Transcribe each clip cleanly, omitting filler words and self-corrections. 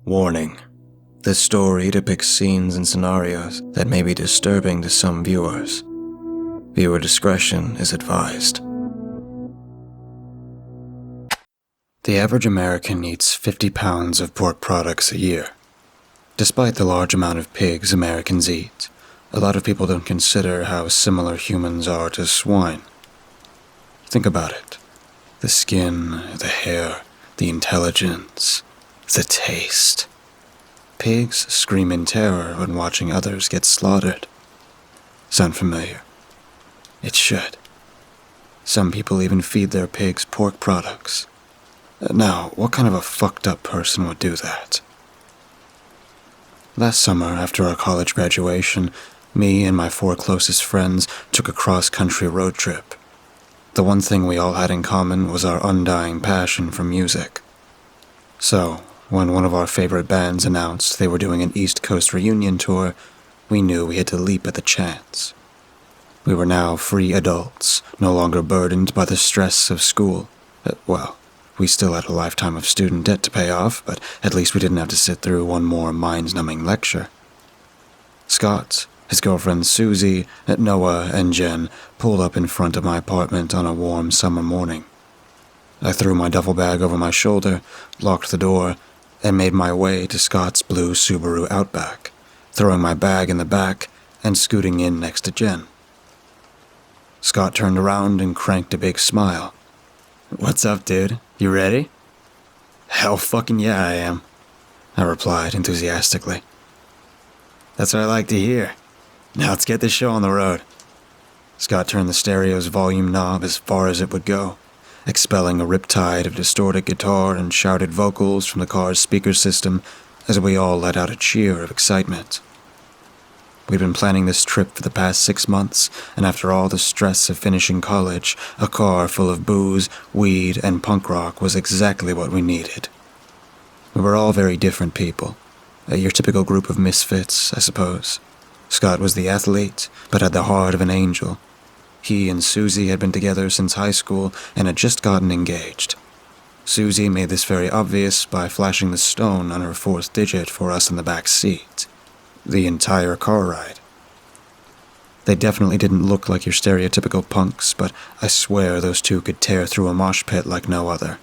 Warning. This story depicts scenes and scenarios that may be disturbing to some viewers. Viewer discretion is advised. The average American eats 50 pounds of pork products a year. Despite the large amount of pigs Americans eat, a lot of people don't consider how similar humans are to swine. Think about it. The skin, the hair, the intelligence, the taste. Pigs scream in terror when watching others get slaughtered. Sound familiar? It should. Some people even feed their pigs pork products. Now, what kind of a fucked up person would do that? Last summer, after our college graduation, me and my 4 closest friends took a cross-country road trip. The one thing we all had in common was our undying passion for music. So, when one of our favorite bands announced they were doing an East Coast reunion tour, we knew we had to leap at the chance. We were now free adults, no longer burdened by the stress of school. We still had a lifetime of student debt to pay off, but at least we didn't have to sit through one more mind-numbing lecture. Scott, his girlfriend Susie, Noah, and Jen pulled up in front of my apartment on a warm summer morning. I threw my duffel bag over my shoulder, locked the door, and made my way to Scott's blue Subaru Outback, throwing my bag in the back and scooting in next to Jen. Scott turned around and cranked a big smile. "What's up, dude? You ready?" "Hell fucking yeah, I am," I replied enthusiastically. "That's what I like to hear. Now let's get this show on the road." Scott turned the stereo's volume knob as far as it would go, expelling a riptide of distorted guitar and shouted vocals from the car's speaker system as we all let out a cheer of excitement. We'd been planning this trip for the past 6 months, and after all the stress of finishing college, a car full of booze, weed, and punk rock was exactly what we needed. We were all very different people. Your typical group of misfits, I suppose. Scott was the athlete, but had the heart of an angel. He and Susie had been together since high school and had just gotten engaged. Susie made this very obvious by flashing the stone on her 4th digit for us in the back seat. The entire car ride. They definitely didn't look like your stereotypical punks, but I swear those two could tear through a mosh pit like no other.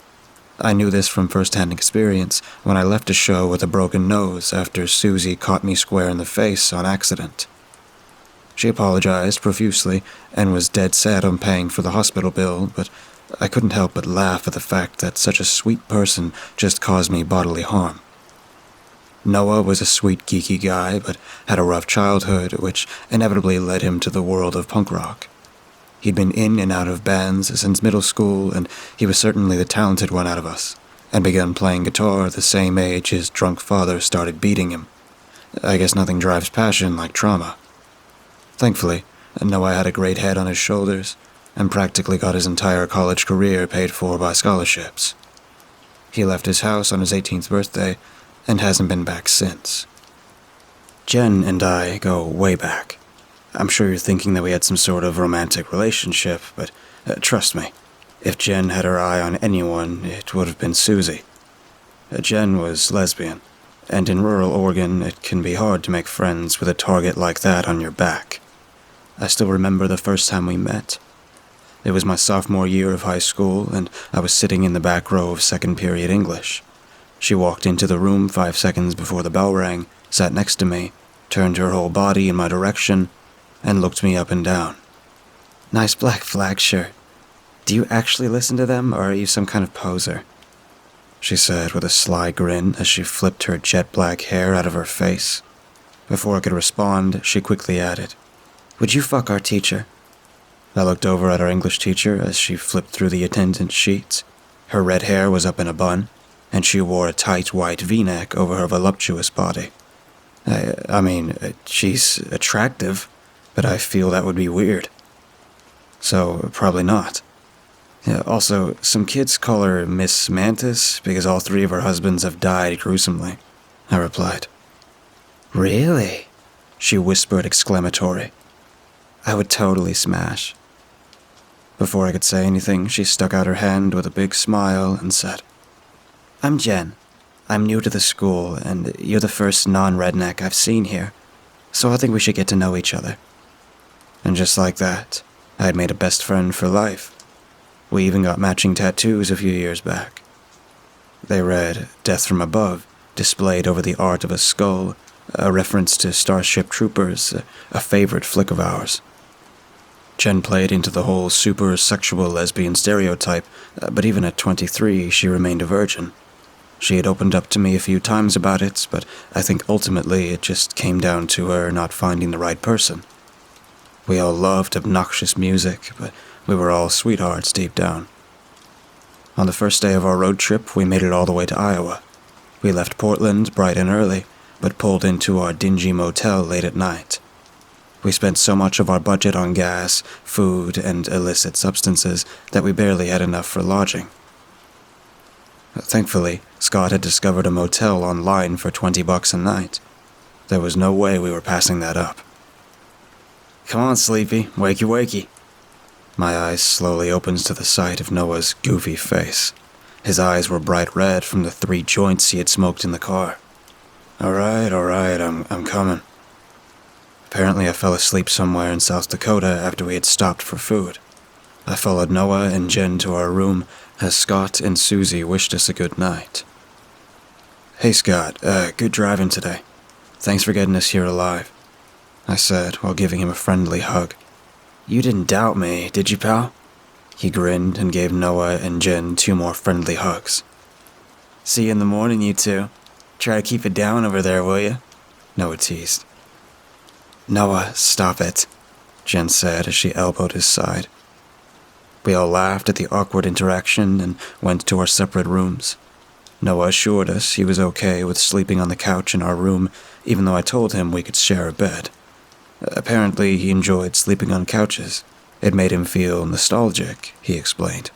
I knew this from first-hand experience when I left a show with a broken nose after Susie caught me square in the face on accident. She apologized profusely and was dead set on paying for the hospital bill, but I couldn't help but laugh at the fact that such a sweet person just caused me bodily harm. Noah was a sweet, geeky guy, but had a rough childhood, which inevitably led him to the world of punk rock. He'd been in and out of bands since middle school, and he was certainly the talented one out of us, and began playing guitar the same age his drunk father started beating him. I guess nothing drives passion like trauma. Thankfully, Noah had a great head on his shoulders, and practically got his entire college career paid for by scholarships. He left his house on his 18th birthday, and hasn't been back since. Jen and I go way back. I'm sure you're thinking that we had some sort of romantic relationship, but trust me, if Jen had her eye on anyone, it would have been Susie. Jen was lesbian, and in rural Oregon, it can be hard to make friends with a target like that on your back. I still remember the first time we met. It was my sophomore year of high school, and I was sitting in the back row of second period English. She walked into the room 5 seconds before the bell rang, sat next to me, turned her whole body in my direction, and looked me up and down. "Nice Black Flag shirt. Do you actually listen to them, or are you some kind of poser?" she said with a sly grin as she flipped her jet black hair out of her face. Before I could respond, she quickly added, "Would you fuck our teacher?" I looked over at our English teacher as she flipped through the attendance sheets. Her red hair was up in a bun, and she wore a tight white V-neck over her voluptuous body. I mean, she's attractive, but I feel that would be weird. So, probably not. Also, some kids call her Miss Mantis because all 3 of her husbands have died gruesomely, I replied. "Really?" she whispered exclamatory. "I would totally smash." Before I could say anything, she stuck out her hand with a big smile and said, "I'm Jen. I'm new to the school, and you're the first non-redneck I've seen here, so I think we should get to know each other." And just like that, I had made a best friend for life. We even got matching tattoos a few years back. They read, "Death from Above," displayed over the art of a skull, a reference to Starship Troopers, a favorite flick of ours. Jen played into the whole super sexual lesbian stereotype, but even at 23, she remained a virgin. She had opened up to me a few times about it, but I think ultimately it just came down to her not finding the right person. We all loved obnoxious music, but we were all sweethearts deep down. On the first day of our road trip, we made it all the way to Iowa. We left Portland bright and early, but pulled into our dingy motel late at night. We spent so much of our budget on gas, food, and illicit substances that we barely had enough for lodging. Thankfully, Scott had discovered a motel online for $20 a night. There was no way we were passing that up. "Come on, Sleepy, wakey wakey." My eyes slowly opened to the sight of Noah's goofy face. His eyes were bright red from the 3 joints he had smoked in the car. All right, I'm coming." Apparently I fell asleep somewhere in South Dakota after we had stopped for food. I followed Noah and Jen to our room as Scott and Susie wished us a good night. "Hey Scott, good driving today. Thanks for getting us here alive," I said while giving him a friendly hug. "You didn't doubt me, did you, pal?" He grinned and gave Noah and Jen 2 more friendly hugs. "See you in the morning, you two. Try to keep it down over there, will you?" Noah teased. "Noah, stop it," Jen said as she elbowed his side. We all laughed at the awkward interaction and went to our separate rooms. Noah assured us he was okay with sleeping on the couch in our room, even though I told him we could share a bed. Apparently, he enjoyed sleeping on couches. It made him feel nostalgic, he explained.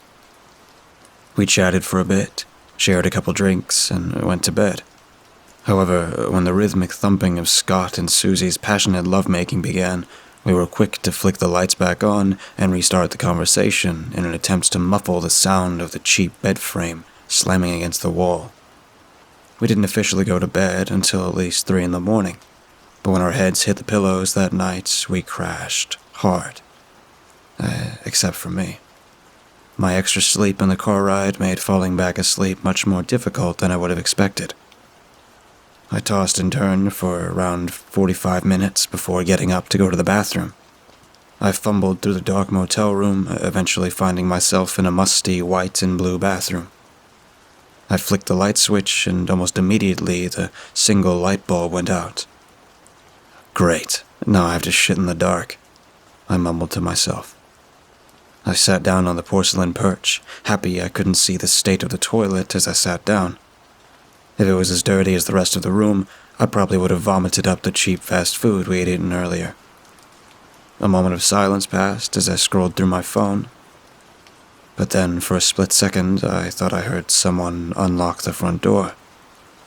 We chatted for a bit, shared a couple drinks, and went to bed. However, when the rhythmic thumping of Scott and Susie's passionate lovemaking began, we were quick to flick the lights back on and restart the conversation in an attempt to muffle the sound of the cheap bed frame slamming against the wall. We didn't officially go to bed until at least 3 in the morning, but when our heads hit the pillows that night, we crashed hard. Except for me. My extra sleep in the car ride made falling back asleep much more difficult than I would have expected. I tossed and turned for around 45 minutes before getting up to go to the bathroom. I fumbled through the dark motel room, eventually finding myself in a musty white and blue bathroom. I flicked the light switch and almost immediately the single light bulb went out. "Great, now I have to shit in the dark," I mumbled to myself. I sat down on the porcelain perch, happy I couldn't see the state of the toilet as I sat down. If it was as dirty as the rest of the room, I probably would have vomited up the cheap fast food we had eaten earlier. A moment of silence passed as I scrolled through my phone. But then, for a split second, I thought I heard someone unlock the front door.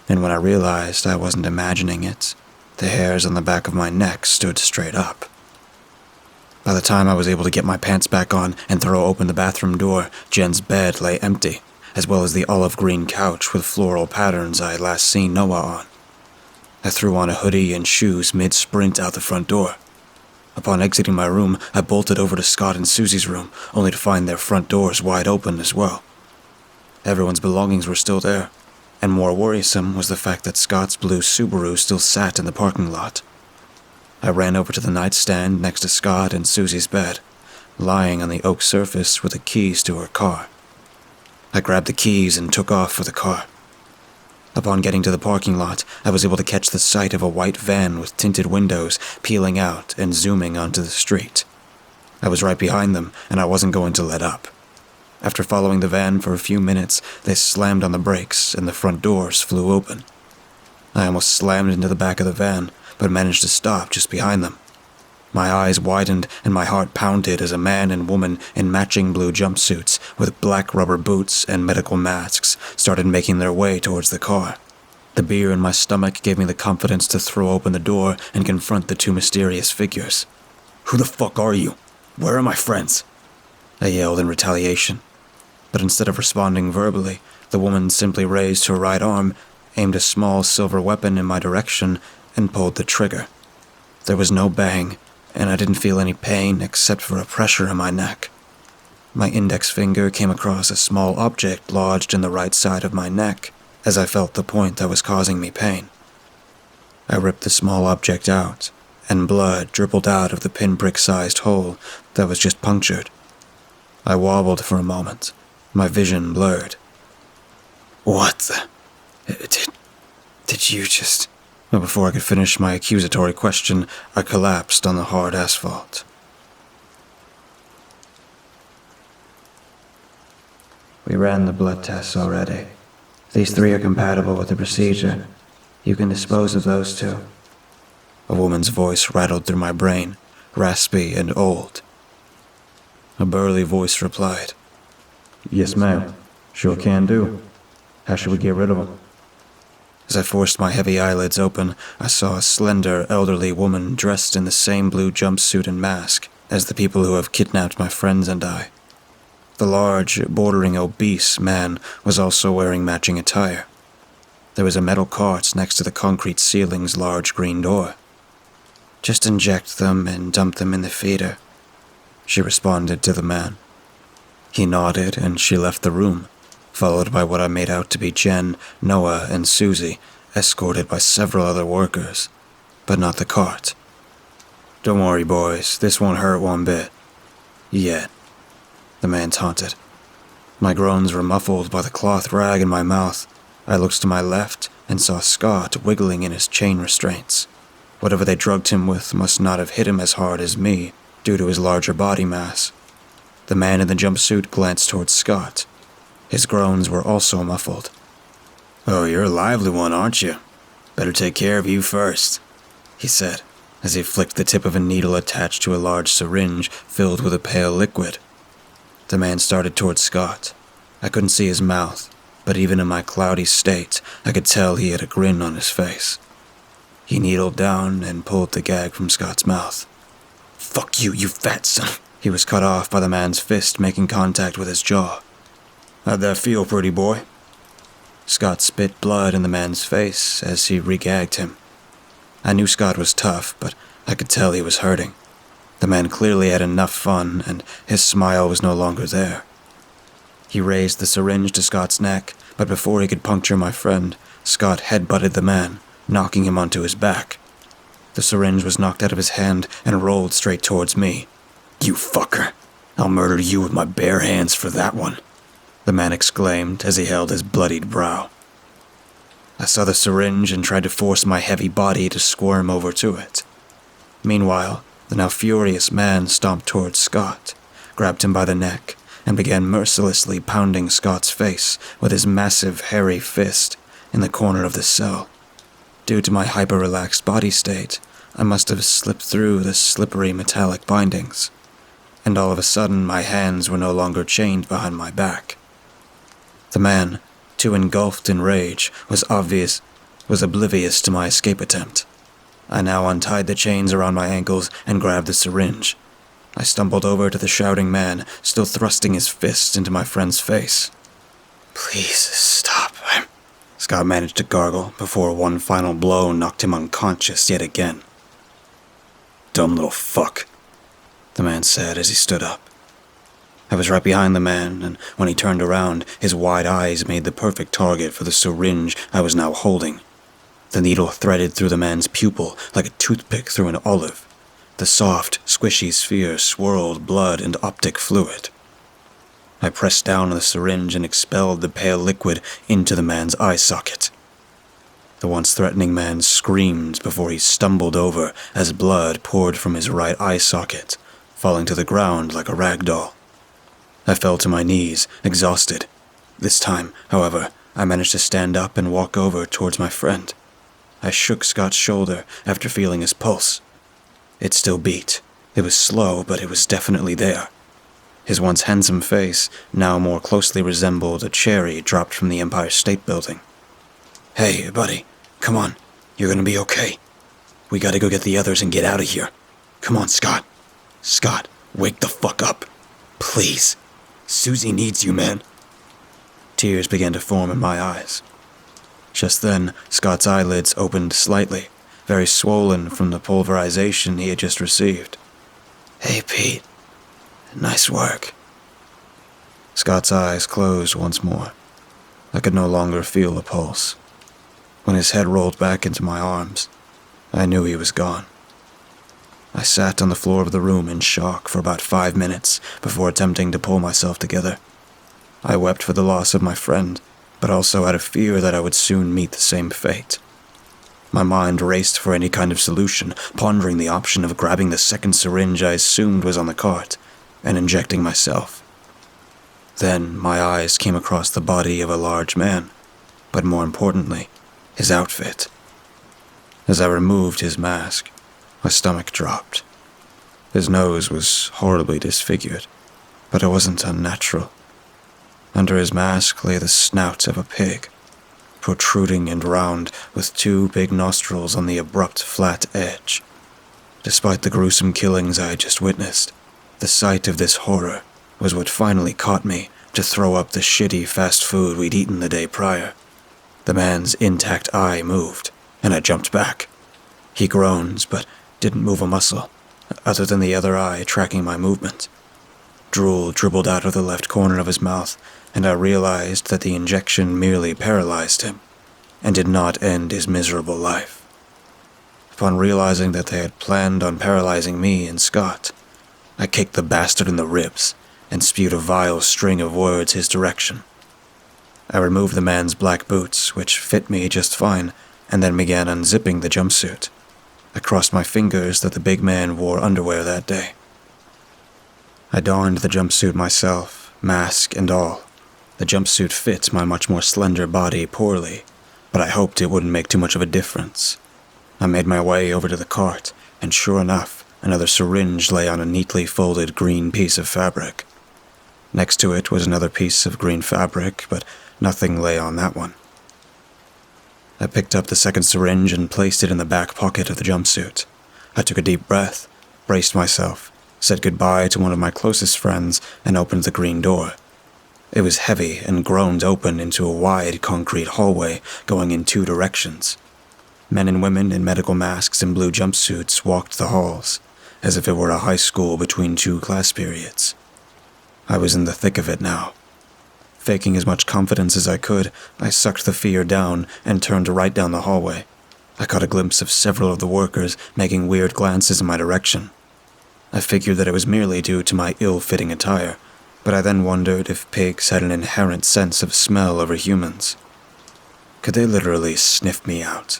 And when I realized I wasn't imagining it, the hairs on the back of my neck stood straight up. By the time I was able to get my pants back on and throw open the bathroom door, Jen's bed lay empty, as well as the olive green couch with floral patterns I had last seen Noah on. I threw on a hoodie and shoes mid-sprint out the front door. Upon exiting my room, I bolted over to Scott and Susie's room, only to find their front doors wide open as well. Everyone's belongings were still there, and more worrisome was the fact that Scott's blue Subaru still sat in the parking lot. I ran over to the nightstand next to Scott and Susie's bed, lying on the oak surface with the keys to her car. I grabbed the keys and took off for the car. Upon getting to the parking lot, I was able to catch the sight of a white van with tinted windows peeling out and zooming onto the street. I was right behind them, and I wasn't going to let up. After following the van for a few minutes, they slammed on the brakes and the front doors flew open. I almost slammed into the back of the van, but managed to stop just behind them. My eyes widened and my heart pounded as a man and woman in matching blue jumpsuits with black rubber boots and medical masks started making their way towards the car. The beer in my stomach gave me the confidence to throw open the door and confront the 2 mysterious figures. "Who the fuck are you? Where are my friends?" I yelled in retaliation. But instead of responding verbally, the woman simply raised her right arm aimed a small silver weapon in my direction, and pulled the trigger. There was no bang, and I didn't feel any pain except for a pressure in my neck. My index finger came across a small object lodged in the right side of my neck as I felt the point that was causing me pain. I ripped the small object out, and blood dribbled out of the pinprick-sized hole that was just punctured. I wobbled for a moment, my vision blurred. What the... Did you just... But before I could finish my accusatory question, I collapsed on the hard asphalt. We ran the blood tests already. These 3 are compatible with the procedure. You can dispose of those 2. A woman's voice rattled through my brain, raspy and old. A burly voice replied, "Yes, ma'am. Sure can do. How should we get rid of them?" As I forced my heavy eyelids open, I saw a slender, elderly woman dressed in the same blue jumpsuit and mask as the people who have kidnapped my friends and I. The large, bordering obese man was also wearing matching attire. There was a metal cart next to the concrete ceiling's large green door. "Just inject them and dump them in the feeder," she responded to the man. He nodded and she left the room, followed by what I made out to be Jen, Noah, and Susie, escorted by several other workers, but not the cart. "Don't worry, boys, this won't hurt one bit. Yet," the man taunted. My groans were muffled by the cloth rag in my mouth. I looked to my left and saw Scott wiggling in his chain restraints. Whatever they drugged him with must not have hit him as hard as me, due to his larger body mass. The man in the jumpsuit glanced towards Scott. His groans were also muffled. "Oh, you're a lively one, aren't you? Better take care of you first," he said, as he flicked the tip of a needle attached to a large syringe filled with a pale liquid. The man started towards Scott. I couldn't see his mouth, but even in my cloudy state, I could tell he had a grin on his face. He needled down and pulled the gag from Scott's mouth. "Fuck you, you fat son!" He was cut off by the man's fist making contact with his jaw. "How'd that feel, pretty boy?" Scott spit blood in the man's face as he regagged him. I knew Scott was tough, but I could tell he was hurting. The man clearly had enough fun, and his smile was no longer there. He raised the syringe to Scott's neck, but before he could puncture my friend, Scott headbutted the man, knocking him onto his back. The syringe was knocked out of his hand and rolled straight towards me. "You fucker! I'll murder you with my bare hands for that one," the man exclaimed as he held his bloodied brow. I saw the syringe and tried to force my heavy body to squirm over to it. Meanwhile, the now furious man stomped towards Scott, grabbed him by the neck, and began mercilessly pounding Scott's face with his massive, hairy fist in the corner of the cell. Due to my hyper-relaxed body state, I must have slipped through the slippery metallic bindings, and all of a sudden my hands were no longer chained behind my back. The man, too engulfed in rage, was oblivious to my escape attempt. I now untied the chains around my ankles and grabbed the syringe. I stumbled over to the shouting man, still thrusting his fist into my friend's face. "Please, stop." Scott managed to gargle before one final blow knocked him unconscious yet again. "Dumb little fuck," the man said as he stood up. I was right behind the man, and when he turned around, his wide eyes made the perfect target for the syringe I was now holding. The needle threaded through the man's pupil like a toothpick through an olive. The soft, squishy sphere swirled blood and optic fluid. I pressed down on the syringe and expelled the pale liquid into the man's eye socket. The once threatening man screamed before he stumbled over as blood poured from his right eye socket, falling to the ground like a rag doll. I fell to my knees, exhausted. This time, however, I managed to stand up and walk over towards my friend. I shook Scott's shoulder after feeling his pulse. It still beat. It was slow, but it was definitely there. His once handsome face now more closely resembled a cherry dropped from the Empire State Building. "Hey, buddy, come on. You're gonna be okay. We gotta go get the others and get out of here. Come on, Scott. Scott, wake the fuck up. Please. Susie needs you, man." Tears began to form in my eyes. Just then, Scott's eyelids opened slightly, very swollen from the pulverization he had just received. "Hey, Pete. Nice work." Scott's eyes closed once more. I could no longer feel a pulse. When his head rolled back into my arms, I knew he was gone. I sat on the floor of the room in shock for about 5 minutes before attempting to pull myself together. I wept for the loss of my friend, but also out of fear that I would soon meet the same fate. My mind raced for any kind of solution, pondering the option of grabbing the second syringe I assumed was on the cart and injecting myself. Then my eyes came across the body of a large man, but more importantly, his outfit. As I removed his mask, my stomach dropped. His nose was horribly disfigured, but it wasn't unnatural. Under his mask lay the snout of a pig, protruding and round with 2 big nostrils on the abrupt flat edge. Despite the gruesome killings I had just witnessed, the sight of this horror was what finally caught me to throw up the shitty fast food we'd eaten the day prior. The man's intact eye moved, and I jumped back. He groaned, but didn't move a muscle, other than the other eye tracking my movement. Drool dribbled out of the left corner of his mouth, and I realized that the injection merely paralyzed him, and did not end his miserable life. Upon realizing that they had planned on paralyzing me and Scott, I kicked the bastard in the ribs and spewed a vile string of words his direction. I removed the man's black boots, which fit me just fine, and then began unzipping the jumpsuit. I crossed my fingers that the big man wore underwear that day. I donned the jumpsuit myself, mask and all. The jumpsuit fit my much more slender body poorly, but I hoped it wouldn't make too much of a difference. I made my way over to the cart, and sure enough, another syringe lay on a neatly folded green piece of fabric. Next to it was another piece of green fabric, but nothing lay on that one. I picked up the second syringe and placed it in the back pocket of the jumpsuit. I took a deep breath, braced myself, said goodbye to one of my closest friends, and opened the green door. It was heavy and groaned open into a wide concrete hallway going in 2 directions. Men and women in medical masks and blue jumpsuits walked the halls, as if it were a high school between 2 class periods. I was in the thick of it now. Faking as much confidence as I could, I sucked the fear down and turned right down the hallway. I caught a glimpse of several of the workers making weird glances in my direction. I figured that it was merely due to my ill-fitting attire, but I then wondered if pigs had an inherent sense of smell over humans. Could they literally sniff me out?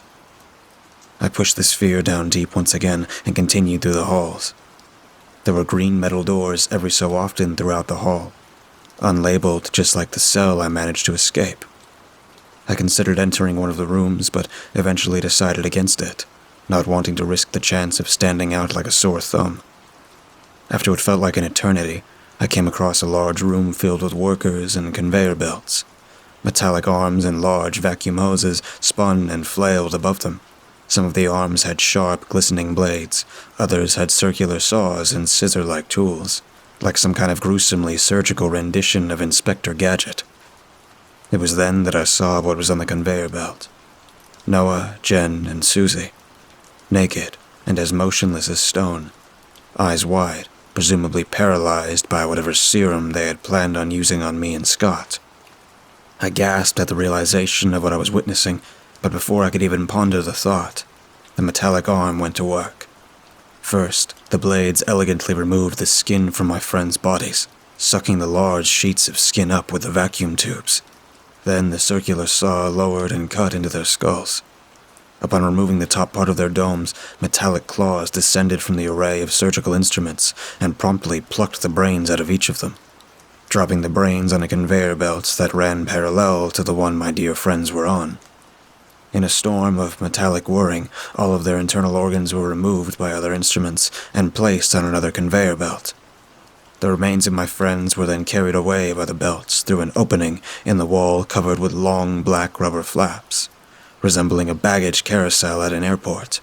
I pushed this fear down deep once again and continued through the halls. There were green metal doors every so often throughout the hall, unlabeled just like the cell I managed to escape. I considered entering one of the rooms, but eventually decided against it, not wanting to risk the chance of standing out like a sore thumb. After what felt like an eternity, I came across a large room filled with workers and conveyor belts. Metallic arms and large vacuum hoses spun and flailed above them. Some of the arms had sharp, glistening blades. Others had circular saws and scissor-like tools, like some kind of gruesomely surgical rendition of Inspector Gadget. It was then that I saw what was on the conveyor belt. Noah, Jen, and Susie. Naked and as motionless as stone. Eyes wide, presumably paralyzed by whatever serum they had planned on using on me and Scott. I gasped at the realization of what I was witnessing, but before I could even ponder the thought, the metallic arm went to work. First, the blades elegantly removed the skin from my friends' bodies, sucking the large sheets of skin up with the vacuum tubes. Then the circular saw lowered and cut into their skulls. Upon removing the top part of their domes, metallic claws descended from the array of surgical instruments and promptly plucked the brains out of each of them, dropping the brains on a conveyor belt that ran parallel to the one my dear friends were on. In a storm of metallic whirring, all of their internal organs were removed by other instruments and placed on another conveyor belt. The remains of my friends were then carried away by the belts through an opening in the wall covered with long black rubber flaps, resembling a baggage carousel at an airport.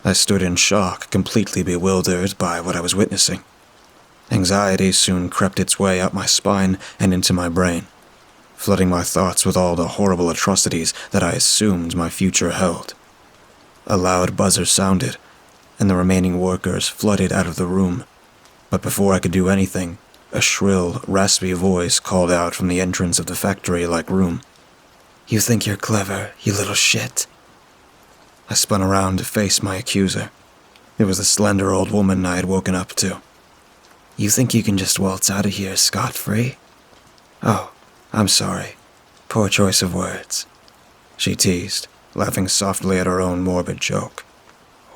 I stood in shock, completely bewildered by what I was witnessing. Anxiety soon crept its way up my spine and into my brain. flooding my thoughts with all the horrible atrocities that I assumed my future held. A loud buzzer sounded, and the remaining workers flooded out of the room. But before I could do anything, a shrill, raspy voice called out from the entrance of the factory-like room. "You think you're clever, you little shit?" I spun around to face my accuser. It was the slender old woman I had woken up to. "You think you can just waltz out of here scot-free?" "Oh, I'm sorry. Poor choice of words," she teased, laughing softly at her own morbid joke.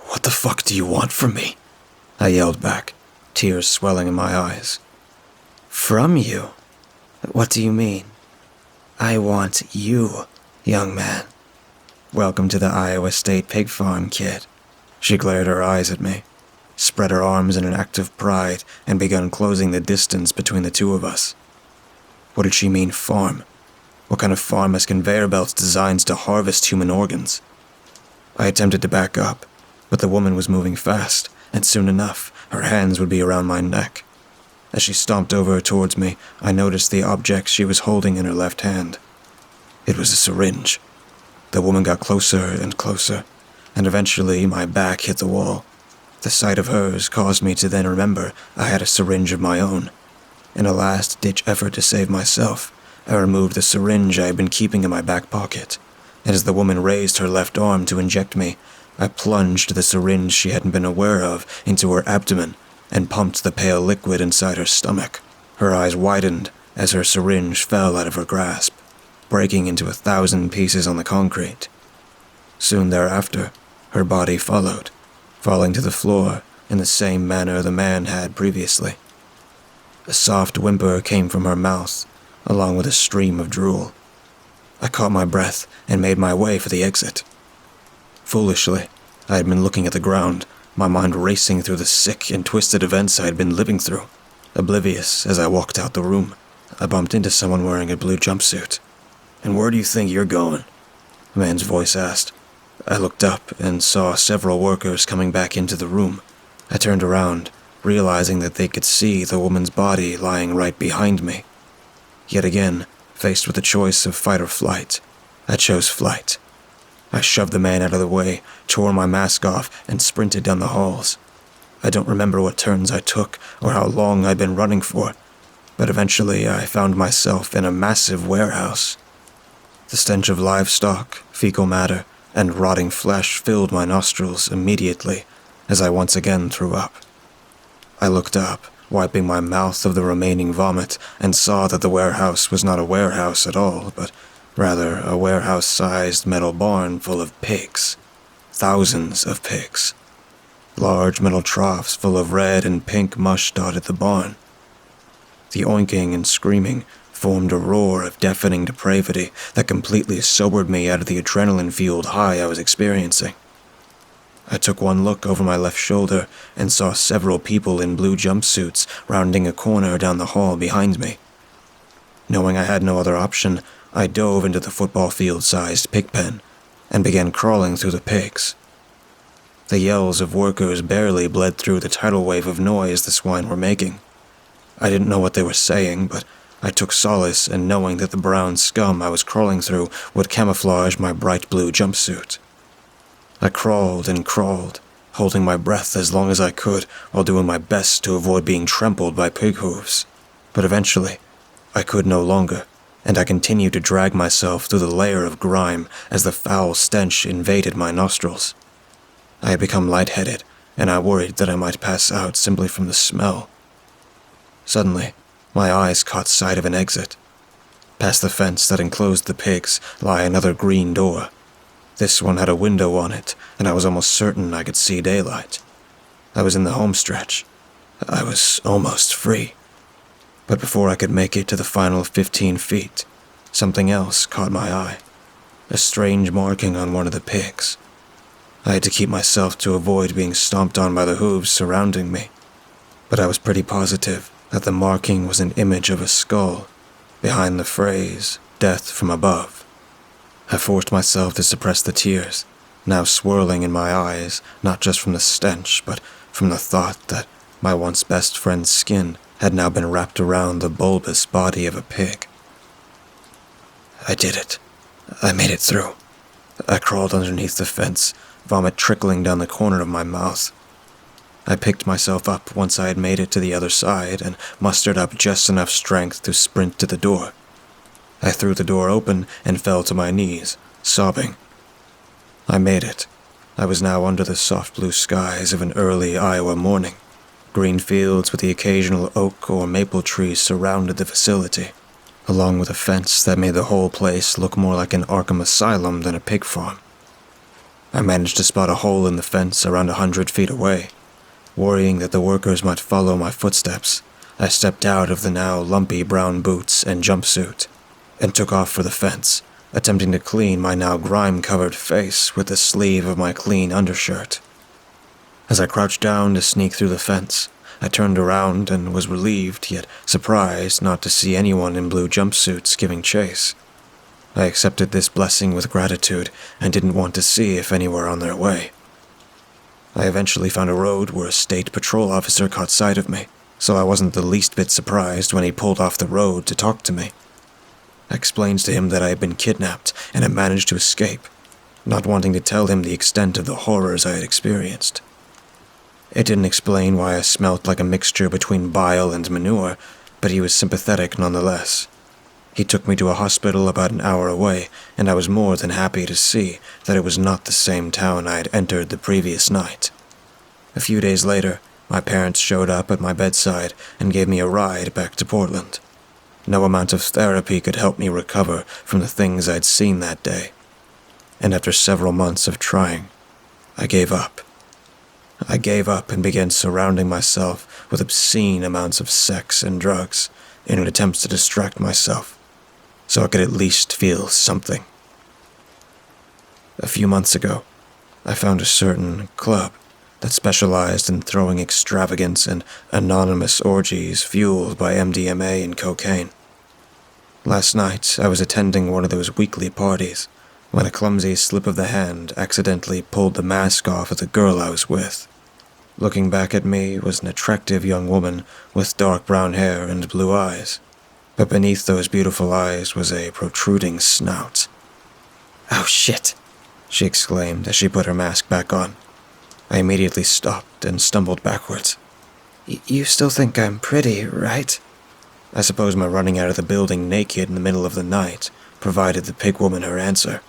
"What the fuck do you want from me?" I yelled back, tears swelling in my eyes. "From you? What do you mean?" "I want you, young man. Welcome to the Iowa State Pig Farm, kid." She glared her eyes at me, spread her arms in an act of pride, and began closing the distance between the two of us. What did she mean, farm? What kind of farm has conveyor belts designed to harvest human organs? I attempted to back up, but the woman was moving fast, and soon enough, her hands would be around my neck. As she stomped over towards me, I noticed the object she was holding in her left hand. It was a syringe. The woman got closer and closer, and eventually my back hit the wall. The sight of hers caused me to then remember I had a syringe of my own. In a last-ditch effort to save myself, I removed the syringe I had been keeping in my back pocket, and as the woman raised her left arm to inject me, I plunged the syringe she hadn't been aware of into her abdomen and pumped the pale liquid inside her stomach. Her eyes widened as her syringe fell out of her grasp, breaking into 1,000 pieces on the concrete. Soon thereafter, her body followed, falling to the floor in the same manner the man had previously. A soft whimper came from her mouth, along with a stream of drool. I caught my breath and made my way for the exit. Foolishly, I had been looking at the ground, my mind racing through the sick and twisted events I had been living through. Oblivious as I walked out the room, I bumped into someone wearing a blue jumpsuit. "And where do you think you're going?" a man's voice asked. I looked up and saw several workers coming back into the room. I turned around, realizing that they could see the woman's body lying right behind me. Yet again, faced with the choice of fight or flight, I chose flight. I shoved the man out of the way, tore my mask off, and sprinted down the halls. I don't remember what turns I took or how long I'd been running for, but eventually I found myself in a massive warehouse. The stench of livestock, fecal matter, and rotting flesh filled my nostrils immediately as I once again threw up. I looked up, wiping my mouth of the remaining vomit, and saw that the warehouse was not a warehouse at all, but rather a warehouse-sized metal barn full of pigs. Thousands of pigs. Large metal troughs full of red and pink mush dotted the barn. The oinking and screaming formed a roar of deafening depravity that completely sobered me out of the adrenaline-fueled high I was experiencing. I took one look over my left shoulder and saw several people in blue jumpsuits rounding a corner down the hall behind me. Knowing I had no other option, I dove into the football field-sized pig pen and began crawling through the pigs. The yells of workers barely bled through the tidal wave of noise the swine were making. I didn't know what they were saying, but I took solace in knowing that the brown scum I was crawling through would camouflage my bright blue jumpsuit. I crawled and crawled, holding my breath as long as I could while doing my best to avoid being trampled by pig hooves. But eventually, I could no longer, and I continued to drag myself through the layer of grime as the foul stench invaded my nostrils. I had become lightheaded, and I worried that I might pass out simply from the smell. Suddenly, my eyes caught sight of an exit. Past the fence that enclosed the pigs lay another green door. This one had a window on it, and I was almost certain I could see daylight. I was in the home stretch. I was almost free. But before I could make it to the final 15 feet, something else caught my eye. A strange marking on one of the pigs. I had to keep myself to avoid being stomped on by the hooves surrounding me. But I was pretty positive that the marking was an image of a skull, behind the phrase, "Death from above." I forced myself to suppress the tears, now swirling in my eyes, not just from the stench, but from the thought that my once best friend's skin had now been wrapped around the bulbous body of a pig. I did it. I made it through. I crawled underneath the fence, vomit trickling down the corner of my mouth. I picked myself up once I had made it to the other side and mustered up just enough strength to sprint to the door. I threw the door open and fell to my knees, sobbing. I made it. I was now under the soft blue skies of an early Iowa morning. Green fields with the occasional oak or maple trees surrounded the facility, along with a fence that made the whole place look more like an Arkham asylum than a pig farm. I managed to spot a hole in the fence around 100 feet away. Worrying that the workers might follow my footsteps, I stepped out of the now lumpy brown boots and jumpsuit and took off for the fence, attempting to clean my now grime-covered face with the sleeve of my clean undershirt. As I crouched down to sneak through the fence, I turned around and was relieved yet surprised not to see anyone in blue jumpsuits giving chase. I accepted this blessing with gratitude and didn't want to see if any were on their way. I eventually found a road where a state patrol officer caught sight of me, so I wasn't the least bit surprised when he pulled off the road to talk to me. I explained to him that I had been kidnapped and had managed to escape, not wanting to tell him the extent of the horrors I had experienced. It didn't explain why I smelt like a mixture between bile and manure, but he was sympathetic nonetheless. He took me to a hospital about an hour away, and I was more than happy to see that it was not the same town I had entered the previous night. A few days later, my parents showed up at my bedside and gave me a ride back to Portland. No amount of therapy could help me recover from the things I'd seen that day. And after several months of trying, I gave up. I gave up and began surrounding myself with obscene amounts of sex and drugs in an attempt to distract myself, so I could at least feel something. A few months ago, I found a certain club that specialized in throwing extravagance and anonymous orgies fueled by MDMA and cocaine. Last night, I was attending one of those weekly parties when a clumsy slip of the hand accidentally pulled the mask off of the girl I was with. Looking back at me was an attractive young woman with dark brown hair and blue eyes, but beneath those beautiful eyes was a protruding snout. "Oh shit," she exclaimed as she put her mask back on. I immediately stopped and stumbled backwards. You still think I'm pretty, right?" I suppose my running out of the building naked in the middle of the night provided the pig woman her answer.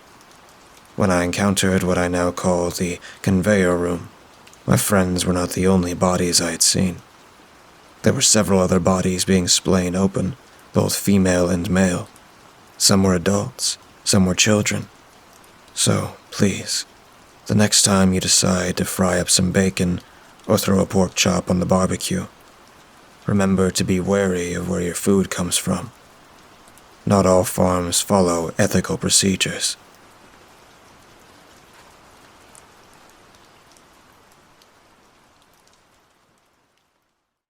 When I encountered what I now call the conveyor room, my friends were not the only bodies I had seen. There were several other bodies being splayed open, both female and male. Some were adults, some were children. So, please, the next time you decide to fry up some bacon or throw a pork chop on the barbecue, remember to be wary of where your food comes from. Not all farms follow ethical procedures.